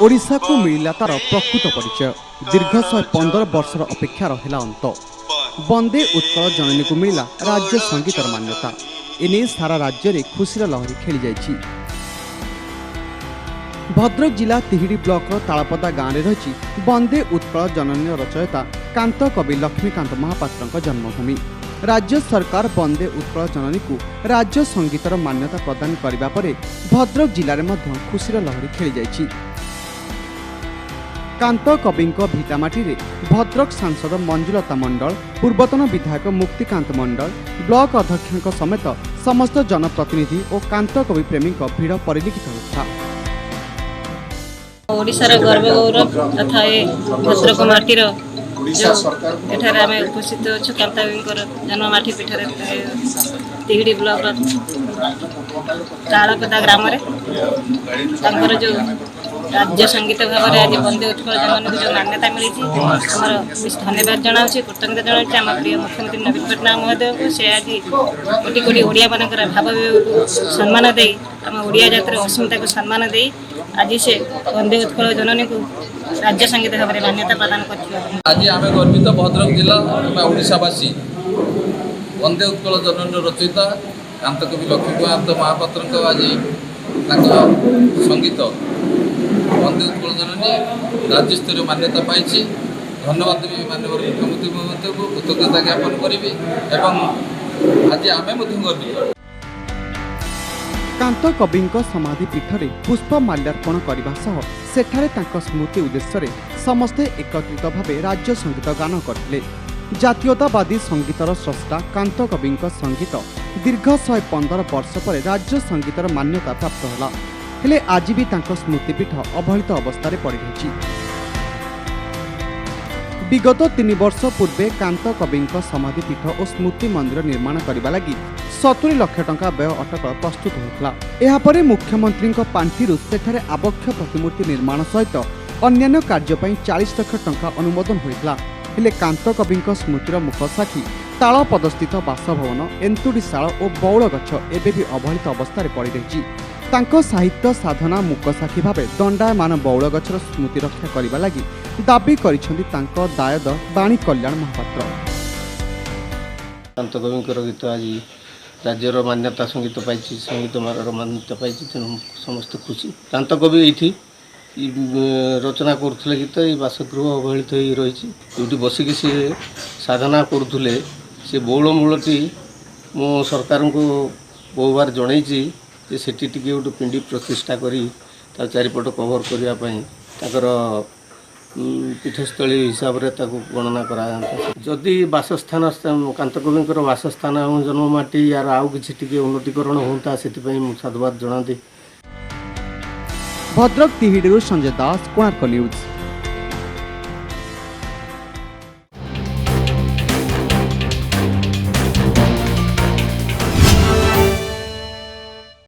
ओडिशा को मिला तार प्रकृत परिचय। दीर्घ 115 वर्षर अपेक्षार हेला अंत। वंदे उत्कल जननी को मिला राज्य संगीतर मान्यता। एने सारा राज्य रे खुशीर लहरी खेली जाइछि। भद्रक जिला तिहिडी ब्लॉक तालपदा गाँव में रही वंदे उत्कल जननी रचयिता कांत कवि लक्ष्मीकांत महापात्र जन्मभूमि। राज्य सरकार वंदे उत्कल जननी को राज्य संगीतर मान्यता प्रदान करने पर भद्रक जिले में खुशीर लहरी खेली जाइछि। कांत कवि भिटामाटी रे भद्रक सांसद मंजुलता मंडल, पूर्वतन विधायक मुक्तिकांत मंडल, ब्लॉक अध्यक्ष समेत समस्त जनप्रतिनिधि और कांत कवि प्रेमी भिड़ परिलक्षित होता। ओडिशार गर्व गौरव तथा भद्रक माटीर जो एठारे आमे उपस्थित अच्छु कांत कविंकर जन्ममाटी पीठरे तिहिडी ब्लॉक तालपदा ग्राम रे जो राज्य संगीत भाव में आज वंदे उत्कल जननी को जो मान्यता मिली धन्यवाद जनाऊँ कृतज्ञता जनाऊँ आम प्रिय मुख्यमंत्री नवीन पट्टनायक महोदय को। से आज कोटि कोटि ओडिया मानकर भाव को सम्मान दे आम ओडिया जातिर अस्मिता को सम्मान दे आज से वंदे उत्कल जननी को राज्य संगीत भाव में मान्यता प्रदान कर। आज आम गर्वित भद्रक जिला ओडिशावासी वंदे उत्कल जननी रचयिता कांत कवि लक्ष्मीकांत महापात्र आज संगीत वंदे उत्कल जननी राज्य स्तरीय मान्यता पाई। धन्यवाद देवी माननीय मुख्यमंत्री महोदय को कृतज्ञता ज्ञापन करी एवं आज आमे गर्वित। कांत कवि समाधि पीठरे पुष्प माल्यार्पण करने सह सेठारे तांको स्मृति उद्देश्य समस्ते एकत्रित भावे राज्य संगीत गान करथिले। जातीयतावादी संगीतर स्रष्टा कांत कवि संगीत दीर्घ 115 वर्ष पर राज्य संगीतर मान्यता प्राप्त होला। हेले आज भी तांको स्मृतिपीठ अवहेलित अवस्था पड़ी रही। विगत 3 वर्ष पूर्वे कांत कवि समाधिपीठ और स्मृति मंदिर निर्माण करने लगी 70 लाख टंका व्यय अटकल प्रस्तुत होता। यापर मुख्यमंत्री पांठि सेठारे आबक्ष प्रतिमूर्ति निर्माण सहित अन्य कार्य 40 लाख टंका अनुमोदन होता। हेले कांत कवि स्मृतिर मुखसाखी तालपदस्थित बासभवन, एंतुड़ीशाल और बौल गछ एबे भी अवहेलित अवस्था पड़ी रही। तांको साहित्य साधना मुकसाखी भावे दंडायमान बौल गछर स्मृति रक्षा करने लगी दाबी करिसेंति तांको दायद बाणी कल्याण महापात्र। कांत कविंकर गीत आज राज्यर मान्यता संगीत पाई, संगीत मार मान्यता पाई, समस्त खुशी। कांत कवि ये रचना करुले गीत ये बासगृह अवहेलित हो रही जो बसिक सी साधना करुले से बौल मूलटी मो सरकार को बहु बार जन सेठी टिके गोटे पिंडी प्रतिष्ठा करी चारिपट कभर करने पीठस्थली हिसाब से गणना करा जदि बासस्थान कांत कविंकर बासस्थान जन्ममाटी यार आउ कि उन्नतीकरण होता से साधुवाद जनाती। भद्रक तिहिडी संजय दास, कोणार्क न्यूज।